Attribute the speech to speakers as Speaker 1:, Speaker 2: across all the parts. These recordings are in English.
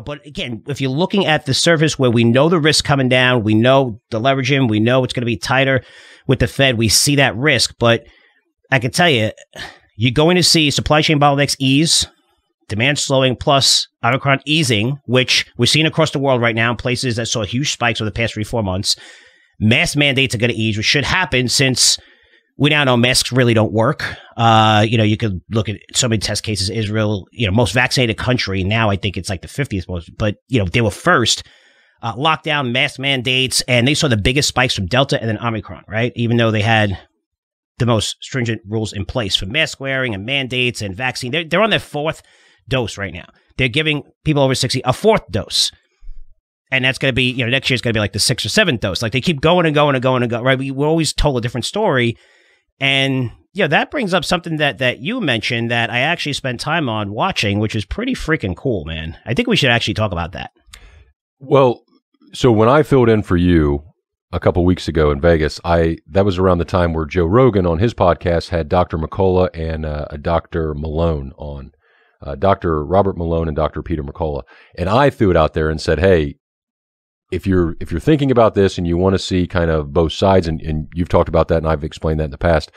Speaker 1: but again, if you're looking at the surface where we know the risk coming down, we know the leveraging, we know it's going to be tighter with the Fed, we see that risk. But I can tell you, you're going to see supply chain bottlenecks ease, demand slowing, plus Omicron easing, which we're seeing across the world right now in places that saw huge spikes over the past 3-4 months. Mask mandates are going to ease, which should happen since we now know masks really don't work. You could look at so many test cases. Israel, most vaccinated country. Now I think it's like the 50th most, but, they were first. Lockdown, mask mandates, and they saw the biggest spikes from Delta and then Omicron, right? Even though they had the most stringent rules in place for mask wearing and mandates and vaccine. They're on their 4th dose right now. They're giving people over 60 a 4th dose. And that's going to be, next year's going to be like the 6th or 7th dose. Like they keep going and going and going and going, right? We're always told a different story. And, that brings up something that you mentioned that I actually spent time on watching, which is pretty freaking cool, man. I think we should actually talk about that.
Speaker 2: Well, so when I filled in for you a couple weeks ago in Vegas, that was around the time where Joe Rogan on his podcast had Dr. McCullough and a Dr. Malone on, Dr. Robert Malone and Dr. Peter McCullough. And I threw it out there and said, hey, if you're thinking about this and you want to see kind of both sides, and you've talked about that and I've explained that in the past,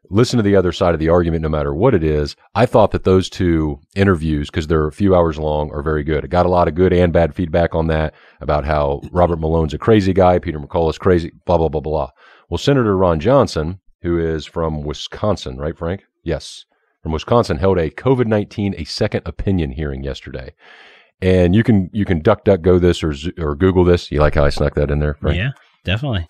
Speaker 2: listen to the other side of the argument no matter what it is. I thought that those two interviews, because they're a few hours long, are very good. I got a lot of good and bad feedback on that about how Robert Malone's a crazy guy, Peter McCullough's crazy, blah, blah, blah, blah. Well, Senator Ron Johnson, who is from Wisconsin, right, Frank? Yes, from Wisconsin, held a COVID-19 a second opinion hearing yesterday. And you can DuckDuckGo this or Google this. You like how I snuck that in there, Frank?
Speaker 1: Yeah, definitely.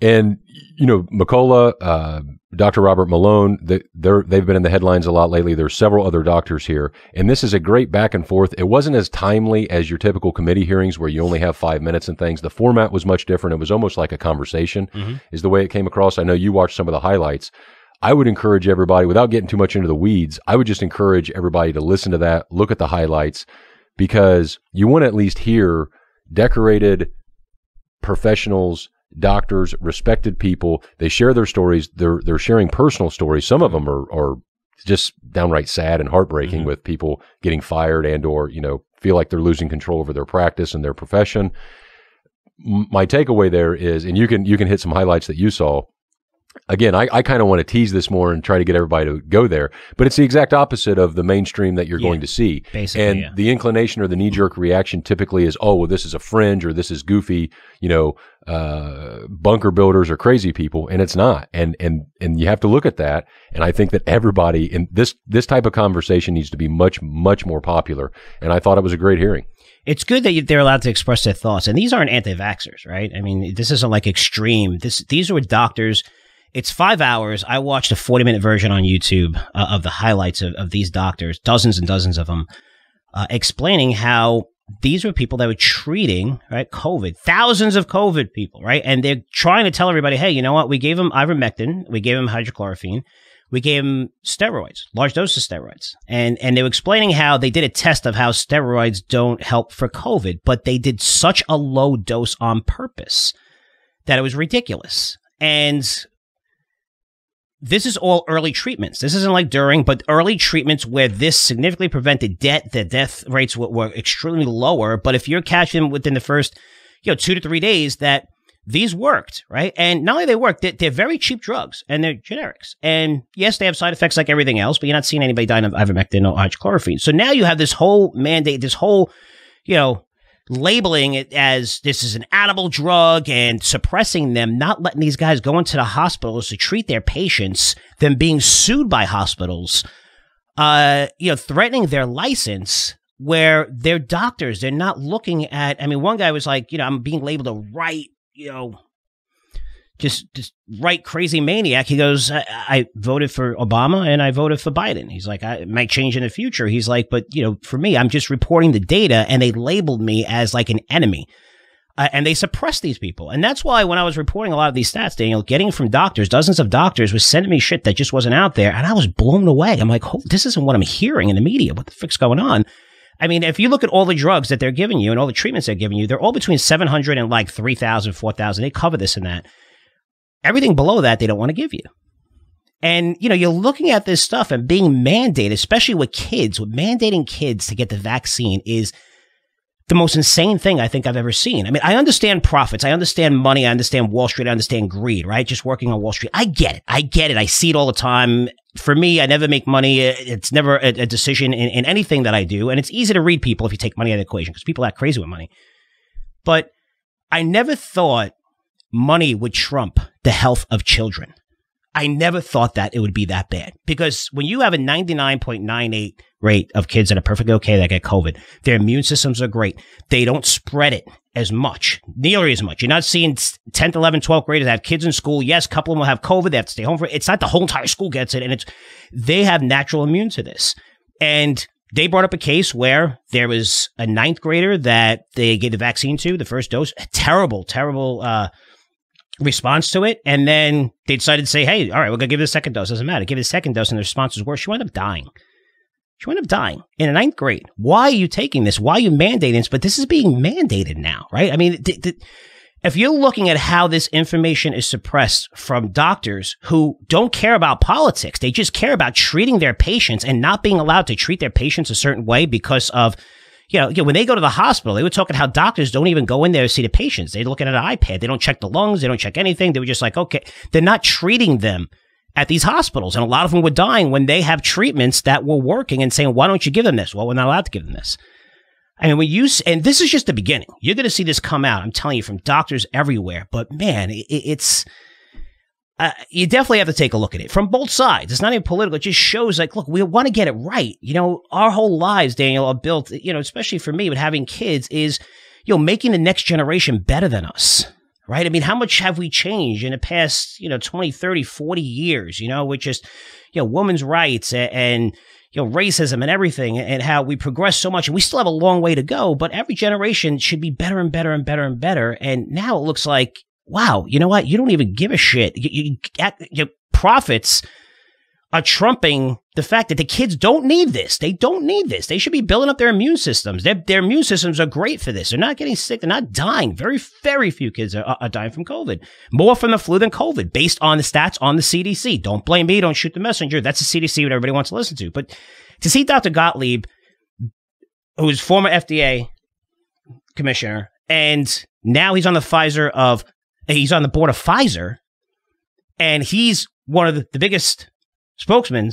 Speaker 2: And McCullough, Dr. Robert Malone, they've been in the headlines a lot lately. There's several other doctors here, and this is a great back and forth. It wasn't as timely as your typical committee hearings where you only have 5 minutes and things. The format was much different. It was almost like a conversation, is the way it came across. I know you watched some of the highlights. I would encourage everybody, without getting too much into the weeds, I would just encourage everybody to listen to that, look at the highlights, because you want to at least hear decorated professionals, doctors, respected people. They share their stories. They're sharing personal stories. Some of them are just downright sad and heartbreaking with people getting fired and or, feel like they're losing control over their practice and their profession. My takeaway there is, and you can hit some highlights that you saw. Again, I kind of want to tease this more and try to get everybody to go there, but it's the exact opposit of the mainstream that you're going to see.
Speaker 1: Basically,
Speaker 2: and the inclination or the knee-jerk reaction typically is, oh, well, this is a fringe or this is goofy, bunker builders or crazy people, and it's not. And you have to look at that. And I think that everybody in this type of conversation needs to be much, much more popular. And I thought it was a great hearing.
Speaker 1: It's good that they're allowed to express their thoughts. And these aren't anti-vaxxers, right? I mean, this isn't like extreme. These are doctors. It's 5 hours. I watched a 40-minute version on YouTube of the highlights of these doctors, dozens and dozens of them, explaining how these were people that were treating, right, COVID, thousands of COVID people, right? And they're trying to tell everybody, hey, you know what? We gave them ivermectin. We gave them hydrochloroquine. We gave them steroids, large doses of steroids. And they were explaining how they did a test of how steroids don't help for COVID, but they did such a low dose on purpose that it was ridiculous. And this is all early treatments. This isn't like during, but early treatments where this significantly prevented death. The death rates were extremely lower. But if you're catching them within the first, 2 to 3 days, that these worked, right? And not only they work, they're very cheap drugs and they're generics. And yes, they have side effects like everything else, but you're not seeing anybody dying of ivermectin or hydrochloroquine. So now you have this whole mandate, this whole, labeling it as this is an edible drug and suppressing them, not letting these guys go into the hospitals to treat their patients, them being sued by hospitals, threatening their license where they're doctors. They're not looking at, one guy was like, I'm being labeled a right, just right crazy maniac. He goes, I voted for Obama and I voted for Biden. He's like, it might change in the future. He's like, but for me, I'm just reporting the data, and they labeled me as like an enemy. And they suppressed these people. And that's why when I was reporting a lot of these stats, Daniel, getting from doctors, dozens of doctors was sending me shit that just wasn't out there. And I was blown away. I'm like, this isn't what I'm hearing in the media. What the frick's going on? If you look at all the drugs that they're giving you and all the treatments they're giving you, they're all between 700 and like 3,000, 4,000. They cover this and that. Everything below that, they don't want to give you. And, you're looking at this stuff and being mandated, especially with kids, with mandating kids to get the vaccine is the most insane thing I think I've ever seen. I mean, I understand profits. I understand money. I understand Wall Street. I understand greed, right? Just working on Wall Street. I get it. I see it all the time. For me, I never make money. It's never a decision in anything that I do. And it's easy to read people if you take money out of the equation because people act crazy with money. But I never thought money would trump the health of children. I never thought that it would be that bad because when you have a 99.98 rate of kids that are perfectly okay that get COVID, their immune systems are great. They don't spread it as much, nearly as much. You're not seeing 10th, 11th, 12th graders have kids in school. Yes, a couple of them will have COVID. They have to stay home for it. It's not the whole entire school gets it. And they have natural immune to this. And they brought up a case where there was a 9th grader that they gave the vaccine to, the first dose. Terrible response to it. And then they decided to say, hey, all right, we're going to give it a second dose. Doesn't matter. Give it a second dose. And the response was worse. She wound up dying. In the 9th grade. Why are you taking this? Why are you mandating this? But this is being mandated now, right? I mean, if you're looking at how this information is suppressed from doctors who don't care about politics, they just care about treating their patients and not being allowed to treat their patients a certain way because of, when they go to the hospital, they were talking how doctors don't even go in there to see the patients. They're looking at an iPad. They don't check the lungs. They don't check anything. They were just like, okay, they're not treating them at these hospitals. And a lot of them were dying when they have treatments that were working and saying, why don't you give them this? Well, we're not allowed to give them this. I mean, and this is just the beginning. You're going to see this come out. I'm telling you, from doctors everywhere. But man, it's you definitely have to take a look at it from both sides. It's not even political. It just shows like, look, we want to get it right. Our whole lives, Daniel, are built, especially for me with having kids is, making the next generation better than us. Right? I mean, how much have we changed in the past, 20, 30, 40 years, with just, women's rights and racism and everything and how we progress so much and we still have a long way to go, but every generation should be better and better and better and better. And now it looks like, wow, you know what? You don't even give a shit. Your profits are trumping the fact that the kids don't need this. They don't need this. They should be building up their immune systems. Their immune systems are great for this. They're not getting sick. They're not dying. Very, very few kids are dying from COVID. More from the flu than COVID, based on the stats on the CDC. Don't blame me. Don't shoot the messenger. That's the CDC, what everybody wants to listen to. But to see Dr. Gottlieb, who was former FDA commissioner, and now he's on the board of Pfizer, and he's one of the biggest spokesmen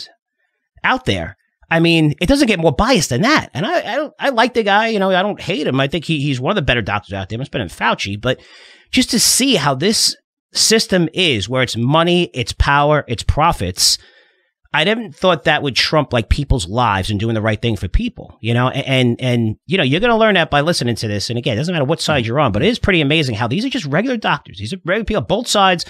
Speaker 1: out there. I mean, it doesn't get more biased than that. And I like the guy, I don't hate him. I think he's one of the better doctors out there. I'm spending Fauci, but just to see how this system is, where it's money, it's power, it's profits, I didn't thought that would trump like people's lives and doing the right thing for people, and you're going to learn that by listening to this. And again, it doesn't matter what side you're on, but it is pretty amazing how these are just regular doctors. These are regular people, both sides.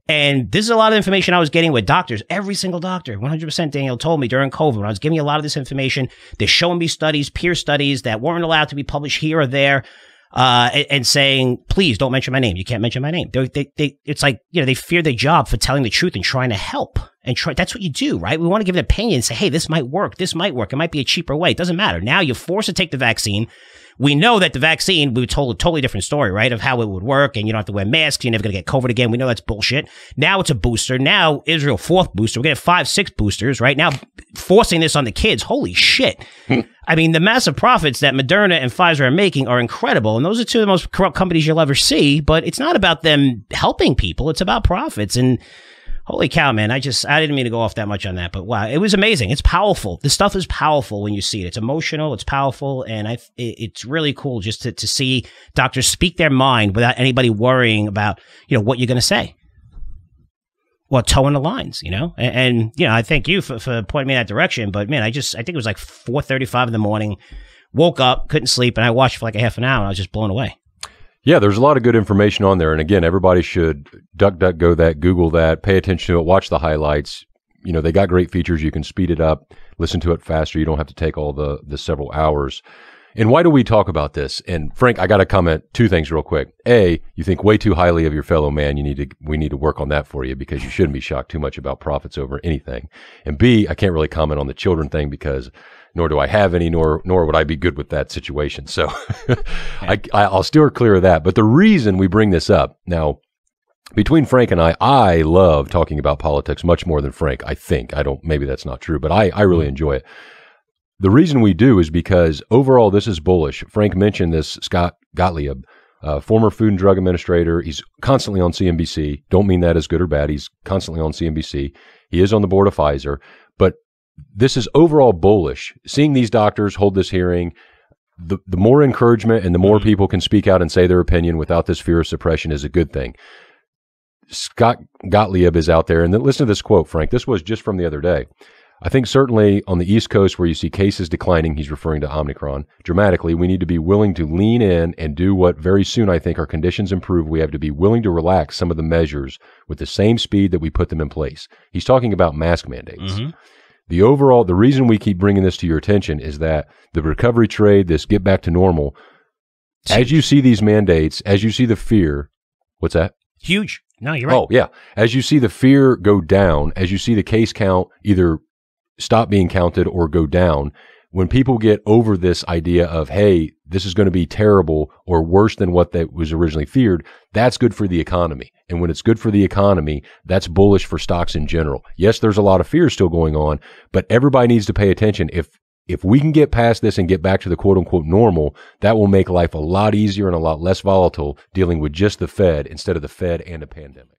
Speaker 1: And this is a lot of information I was getting with doctors. Every single doctor, 100%, Daniel told me during COVID, when I was giving a lot of this information, they're showing me studies, peer studies that weren't allowed to be published here or there, and saying, please don't mention my name. You can't mention my name. It's like, they fear their job for telling the truth and trying to help. And that's what you do, right? We want to give an opinion and say, hey, this might work. This might work. It might be a cheaper way. It doesn't matter. Now you're forced to take the vaccine. We know that the vaccine, we were told a totally different story, right? Of how it would work, and you don't have to wear masks. You're never going to get COVID again. We know that's bullshit. Now it's a booster. Now Israel, 4th booster. We're going to have 5, 6 boosters, right? Now forcing this on the kids. Holy shit. I mean, the massive profits that Moderna and Pfizer are making are incredible. And those are two of the most corrupt companies you'll ever see. But it's not about them helping people. It's about profits. And holy cow, man. I didn't mean to go off that much on that, but wow, it was amazing. It's powerful. This stuff is powerful when you see it. It's emotional. It's powerful. And it's really cool just to see doctors speak their mind without anybody worrying about, what you're going to say. Well, towing the lines, and I thank you for pointing me in that direction. But man, I think it was like 4:35 in the morning, woke up, couldn't sleep. And I watched for like a half an hour and I was just blown away.
Speaker 2: Yeah, there's a lot of good information on there. And again, everybody should DuckDuckGo that, Google that, pay attention to it, watch the highlights. They got great features. You can speed it up, listen to it faster. You don't have to take all the several hours. And why do we talk about this? And Frank, I got to comment 2 things real quick. A, you think way too highly of your fellow man. We need to work on that for you because you shouldn't be shocked too much about profits over anything. And B, I can't really comment on the children thing because nor do I have any, nor would I be good with that situation. So I'll steer clear of that. But the reason we bring this up now, between Frank and I love talking about politics much more than Frank. I think. I don't, maybe that's not true, but I really enjoy it. The reason we do is because overall this is bullish. Frank mentioned this, Scott Gottlieb, former Food and Drug Administrator. He's constantly on CNBC. Don't mean that as good or bad. He's constantly on CNBC. He is on the board of Pfizer. But this is overall bullish. Seeing these doctors hold this hearing, the more encouragement and the more people can speak out and say their opinion without this fear of suppression is a good thing. Scott Gottlieb is out there, and then listen to this quote, Frank. This was just from the other day. I think certainly on the East Coast where you see cases declining, he's referring to Omicron, dramatically, we need to be willing to lean in and do what very soon I think our conditions improve. We have to be willing to relax some of the measures with the same speed that we put them in place. He's talking about mask mandates. The reason we keep bringing this to your attention is that the recovery trade, this get back to normal, as you see these mandates, as you see the fear, what's that?
Speaker 1: Huge. No, you're right.
Speaker 2: Oh, yeah. As you see the fear go down, as you see the case count either stop being counted or go down, when people get over this idea of, hey, this is going to be terrible or worse than what that was originally feared, that's good for the economy. And when it's good for the economy, that's bullish for stocks in general. Yes, there's a lot of fear still going on, but everybody needs to pay attention. If we can get past this and get back to the quote unquote normal, that will make life a lot easier and a lot less volatile dealing with just the Fed instead of the Fed and a pandemic.